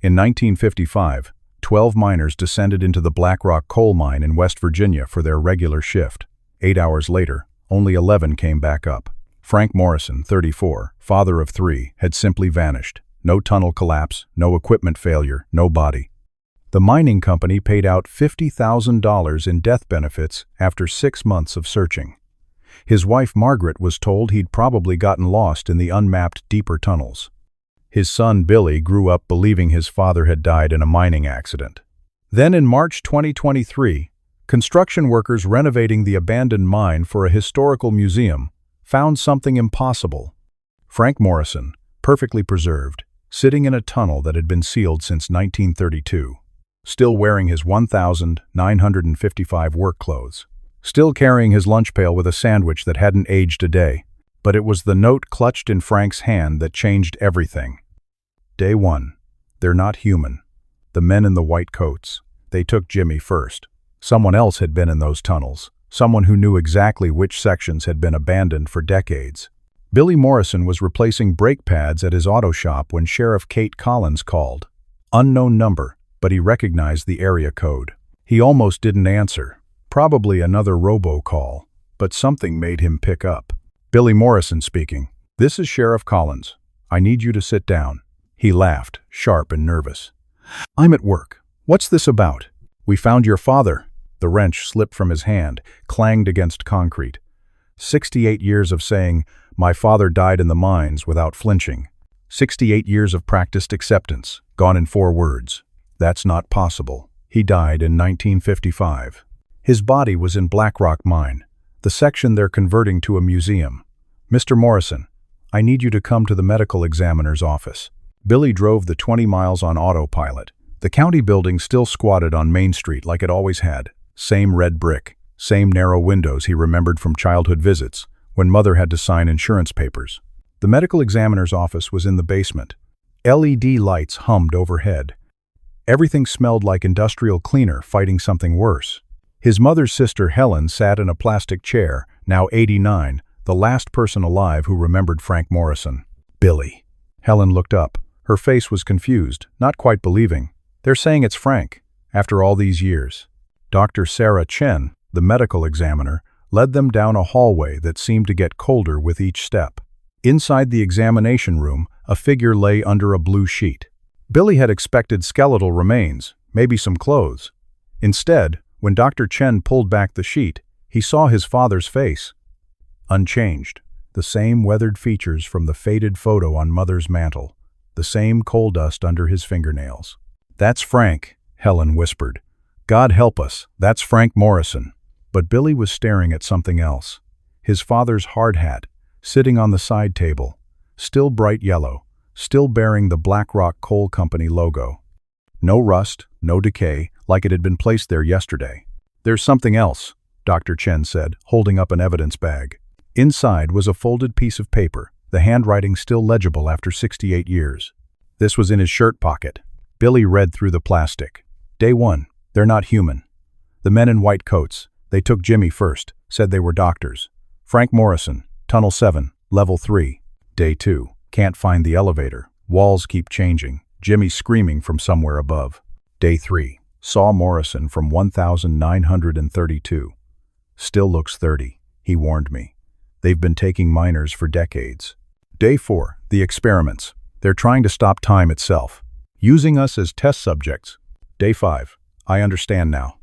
In 1955, 12 miners descended into the Black Rock coal mine in West Virginia for their regular shift. 8 hours later, only 11 came back up. Frank Morrison, 34, father of 3, had simply vanished. No tunnel collapse, no equipment failure, no body. The mining company paid out $50,000 in death benefits after 6 months of searching. His wife Margaret was told he'd probably gotten lost in the unmapped deeper tunnels. His son Billy grew up believing his father had died in a mining accident. Then in March 2023, construction workers renovating the abandoned mine for a historical museum found something impossible. Frank Morrison, perfectly preserved, sitting in a tunnel that had been sealed since 1932, still wearing his 1,955 work clothes, still carrying his lunch pail with a sandwich that hadn't aged a day. But it was the note clutched in Frank's hand that changed everything. Day 1. They're not human. The men in the white coats. They took Jimmy first. Someone else had been in those tunnels. Someone who knew exactly which sections had been abandoned for decades. Billy Morrison was replacing brake pads at his auto shop when Sheriff Kate Collins called. Unknown number, but he recognized the area code. He almost didn't answer. Probably another robocall, but something made him pick up. Billy Morrison speaking. This is Sheriff Collins. I need you to sit down. He laughed, sharp and nervous. I'm at work. What's this about? We found your father. The wrench slipped from his hand, clanged against concrete. 68 years of saying, my father died in the mines without flinching. 68 years of practiced acceptance, gone in 4 words. That's not possible. He died in 1955. His body was in Black Rock Mine, the section they're converting to a museum. Mr. Morrison, I need you to come to the medical examiner's office. Billy drove the 20 miles on autopilot. The county building still squatted on Main Street like it always had. Same red brick, same narrow windows he remembered from childhood visits, when Mother had to sign insurance papers. The medical examiner's office was in the basement. LED lights hummed overhead. Everything smelled like industrial cleaner fighting something worse. His mother's sister Helen sat in a plastic chair, now 89, the last person alive who remembered Frank Morrison. Billy. Helen looked up. Her face was confused, not quite believing. They're saying it's Frank, after all these years. Dr. Sarah Chen, the medical examiner, led them down a hallway that seemed to get colder with each step. Inside the examination room, a figure lay under a blue sheet. Billy had expected skeletal remains, maybe some clothes. Instead, when Dr. Chen pulled back the sheet, he saw his father's face. Unchanged, the same weathered features from the faded photo on Mother's mantel, the same coal dust under his fingernails. That's Frank, Helen whispered. God help us, that's Frank Morrison. But Billy was staring at something else. His father's hard hat, sitting on the side table, still bright yellow, still bearing the Black Rock Coal Company logo. No rust, no decay, like it had been placed there yesterday. There's something else, Dr. Chen said, holding up an evidence bag. Inside was a folded piece of paper, the handwriting still legible after 68 years. This was in his shirt pocket. Billy read through the plastic. Day 1. They're not human. The men in white coats. They took Jimmy first, said they were doctors. Frank Morrison, Tunnel 7, Level 3. Day 2. Can't find the elevator. Walls keep changing. Jimmy screaming from somewhere above. Day 3. Saw Morrison from 1932. Still looks 30, he warned me. They've been taking miners for decades. Day 4. The experiments. They're trying to stop time itself, using us as test subjects. Day 5. I understand now.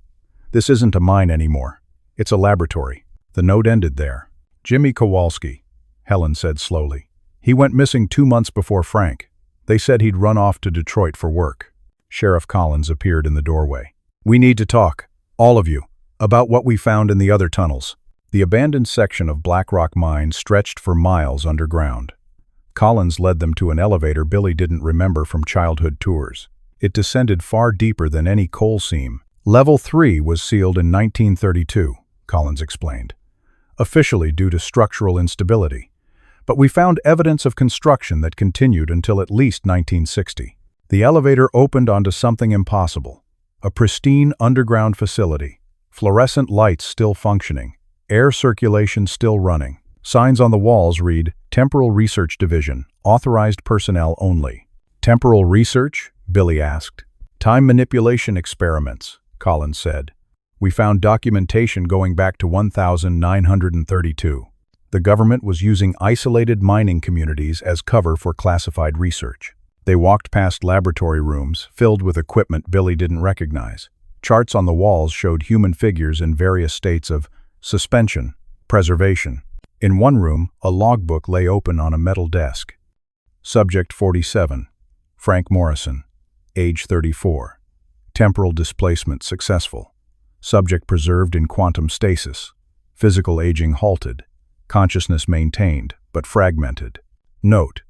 This isn't a mine anymore. It's a laboratory. The note ended there. Jimmy Kowalski, Helen said slowly. He went missing 2 months before Frank. They said he'd run off to Detroit for work. Sheriff Collins appeared in the doorway. We need to talk, all of you, about what we found in the other tunnels. The abandoned section of Black Rock Mine stretched for miles underground. Collins led them to an elevator Billy didn't remember from childhood tours. It descended far deeper than any coal seam. Level 3 was sealed in 1932, Collins explained, officially due to structural instability. But we found evidence of construction that continued until at least 1960. The elevator opened onto something impossible, a pristine underground facility, fluorescent lights still functioning, air circulation still running. Signs on the walls read, Temporal Research Division, authorized personnel only. Temporal research? Billy asked. Time manipulation experiments, Collins said. We found documentation going back to 1932. The government was using isolated mining communities as cover for classified research. They walked past laboratory rooms filled with equipment Billy didn't recognize. Charts on the walls showed human figures in various states of suspension, preservation. In one room, a logbook lay open on a metal desk. Subject 47, Frank Morrison, age 34. Temporal displacement successful. Subject preserved in quantum stasis. Physical aging halted. Consciousness maintained, but fragmented. Note: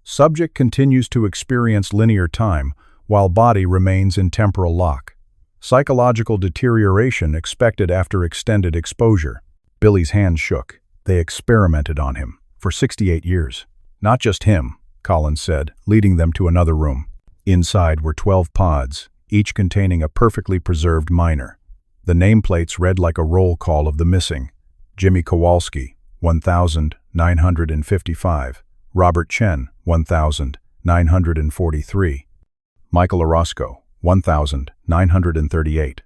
subject continues to experience linear time while body remains in temporal lock. Psychological deterioration expected after extended exposure. Billy's hands shook. They experimented on him for 68 years. Not just him, Collins said, leading them to another room. Inside were 12 pods, each containing a perfectly preserved miner. The nameplates read like a roll call of the missing. Jimmy Kowalski, 1955. Robert Chen, 1943. Michael Orozco, 1938.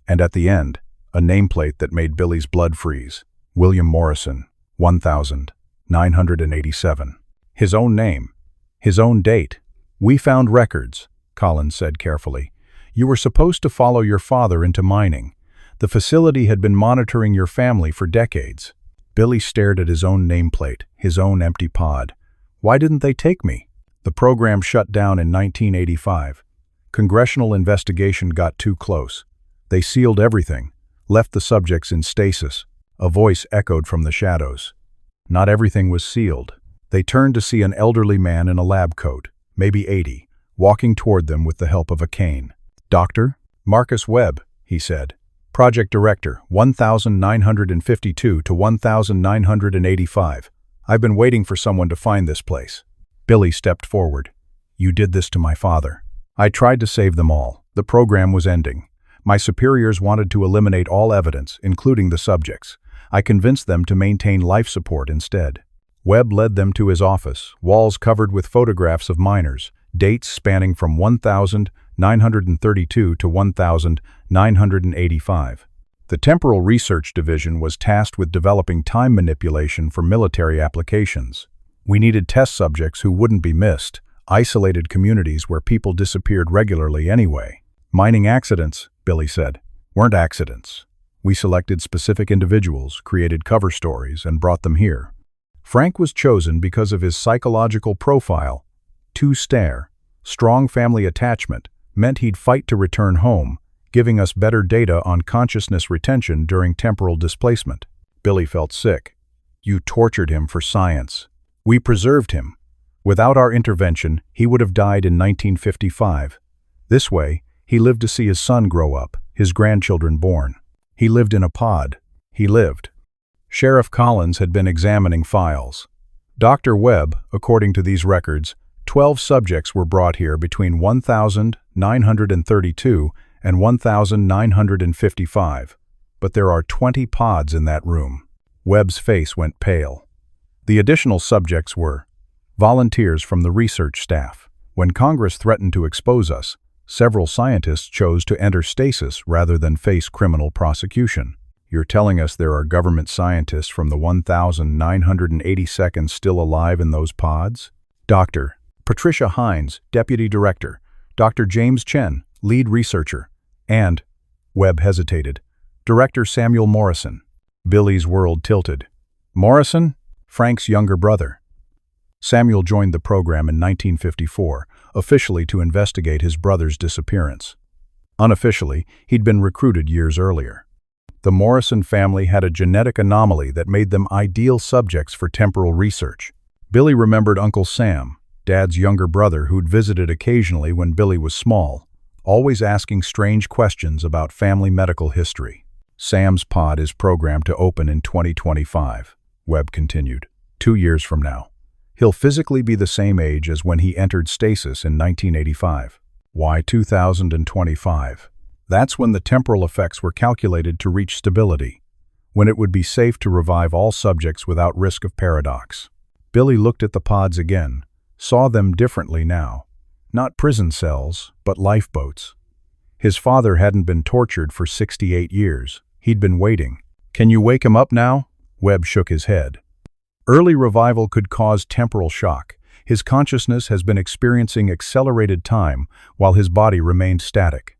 And at the end, a nameplate that made Billy's blood freeze. William Morrison, 1987. His own name. His own date. We found records, Collins said carefully. You were supposed to follow your father into mining. The facility had been monitoring your family for decades. Billy stared at his own nameplate, his own empty pod. Why didn't they take me? The program shut down in 1985. Congressional investigation got too close. They sealed everything, left the subjects in stasis. A voice echoed from the shadows. Not everything was sealed. They turned to see an elderly man in a lab coat, maybe 80, walking toward them with the help of a cane. Dr. Marcus Webb, he said. Project Director, 1952 to 1985. I've been waiting for someone to find this place. Billy stepped forward. You did this to my father. I tried to save them all. The program was ending. My superiors wanted to eliminate all evidence, including the subjects. I convinced them to maintain life support instead. Webb led them to his office, walls covered with photographs of miners, dates spanning from 1932 to 1985. The Temporal Research Division was tasked with developing time manipulation for military applications. We needed test subjects who wouldn't be missed, isolated communities where people disappeared regularly anyway. Mining accidents, Billy said, weren't accidents. We selected specific individuals, created cover stories, and brought them here. Frank was chosen because of his psychological profile. Two-stare, strong family attachment, meant he'd fight to return home, giving us better data on consciousness retention during temporal displacement. Billy felt sick. You tortured him for science. We preserved him. Without our intervention, he would have died in 1955. This way, he lived to see his son grow up, his grandchildren born. He lived in a pod. He lived. Sheriff Collins had been examining files. Dr. Webb, according to these records, 12 subjects were brought here between 1932 and 1955, but there are 20 pods in that room. Webb's face went pale. The additional subjects were volunteers from the research staff. When Congress threatened to expose us, several scientists chose to enter stasis rather than face criminal prosecution. You're telling us there are government scientists from the 1982nd still alive in those pods? Dr. Patricia Hines, Deputy Director, Dr. James Chen, Lead Researcher, and, Webb hesitated, Director Samuel Morrison. Billy's world tilted. Morrison? Frank's younger brother. Samuel joined the program in 1954, officially to investigate his brother's disappearance. Unofficially, he'd been recruited years earlier. The Morrison family had a genetic anomaly that made them ideal subjects for temporal research. Billy remembered Uncle Sam, Dad's younger brother who'd visited occasionally when Billy was small, always asking strange questions about family medical history. Sam's pod is programmed to open in 2025, Webb continued, 2 years from now. He'll physically be the same age as when he entered stasis in 1985. Why 2025? That's when the temporal effects were calculated to reach stability, when it would be safe to revive all subjects without risk of paradox. Billy looked at the pods again, saw them differently now. Not prison cells, but lifeboats. His father hadn't been tortured for 68 years. He'd been waiting. "Can you wake him up now?" Webb shook his head. Early revival could cause temporal shock. His consciousness has been experiencing accelerated time while his body remained static.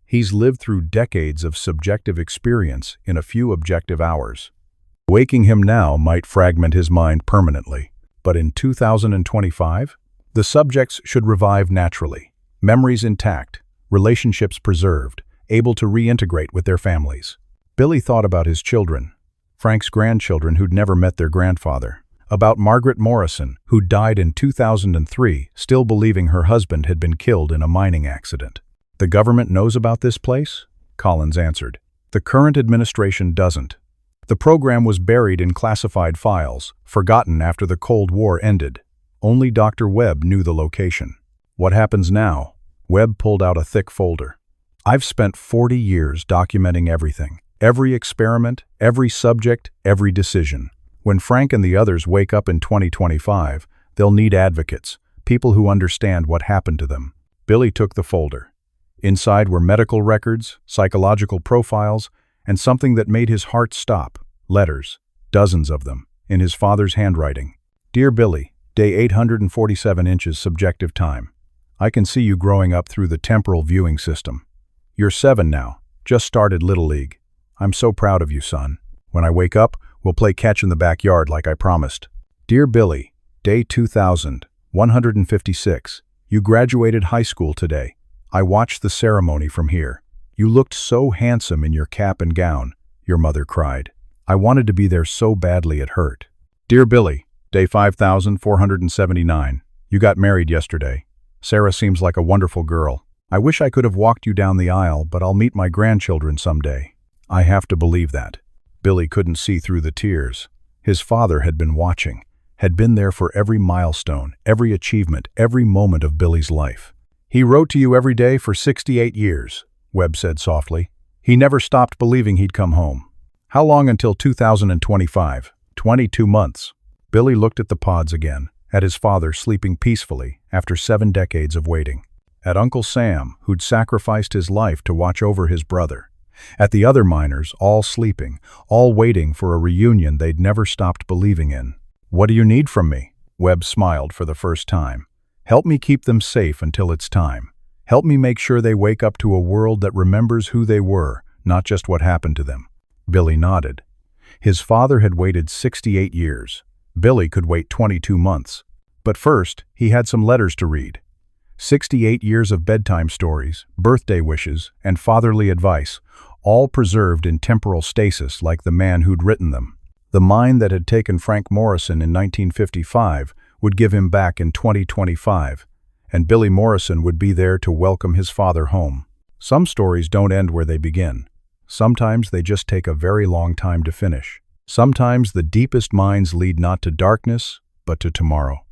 He's lived through decades of subjective experience in a few objective hours. Waking him now might fragment his mind permanently. But in 2025, the subjects should revive naturally. Memories intact, relationships preserved, able to reintegrate with their families. Billy thought about his children, Frank's grandchildren who'd never met their grandfather, about Margaret Morrison, who died in 2003, still believing her husband had been killed in a mining accident. "The government knows about this place?" Collins answered. "The current administration doesn't. The program was buried in classified files, forgotten after the Cold War ended. Only Dr. Webb knew the location." "What happens now?" Webb pulled out a thick folder. "I've spent 40 years documenting everything. Every experiment, every subject, every decision. When Frank and the others wake up in 2025, they'll need advocates, people who understand what happened to them." Billy took the folder. Inside were medical records, psychological profiles, and something that made his heart stop. Letters, dozens of them, in his father's handwriting. "Dear Billy, day 847 inches subjective time. I can see you growing up through the temporal viewing system. You're 7 now, just started Little League. I'm so proud of you, son. When I wake up, we'll play catch in the backyard like I promised. Dear Billy, day 2156. You graduated high school today. I watched the ceremony from here. You looked so handsome in your cap and gown," your mother cried. "I wanted to be there so badly it hurt. Dear Billy, day 5479. You got married yesterday. Sarah seems like a wonderful girl. I wish I could have walked you down the aisle, but I'll meet my grandchildren someday. I have to believe that." Billy couldn't see through the tears. His father had been watching, had been there for every milestone, every achievement, every moment of Billy's life. "He wrote to you every day for 68 years, Webb said softly. "He never stopped believing he'd come home." "How long until 2025? 22 months. Billy looked at the pods again, at his father sleeping peacefully after 7 decades of waiting. At Uncle Sam, who'd sacrificed his life to watch over his brother. At the other miners, all sleeping, all waiting for a reunion they'd never stopped believing in. "What do you need from me?" Webb smiled for the first time. "Help me keep them safe until it's time. Help me make sure they wake up to a world that remembers who they were, not just what happened to them." Billy nodded. His father had waited 68 years. Billy could wait 22 months. But first, he had some letters to read. 68 years of bedtime stories, birthday wishes, and fatherly advice, all preserved in temporal stasis like the man who'd written them. The mine that had taken Frank Morrison in 1955 would give him back in 2025, and Billy Morrison would be there to welcome his father home. Some stories don't end where they begin. Sometimes they just take a very long time to finish. Sometimes the deepest mines lead not to darkness, but to tomorrow.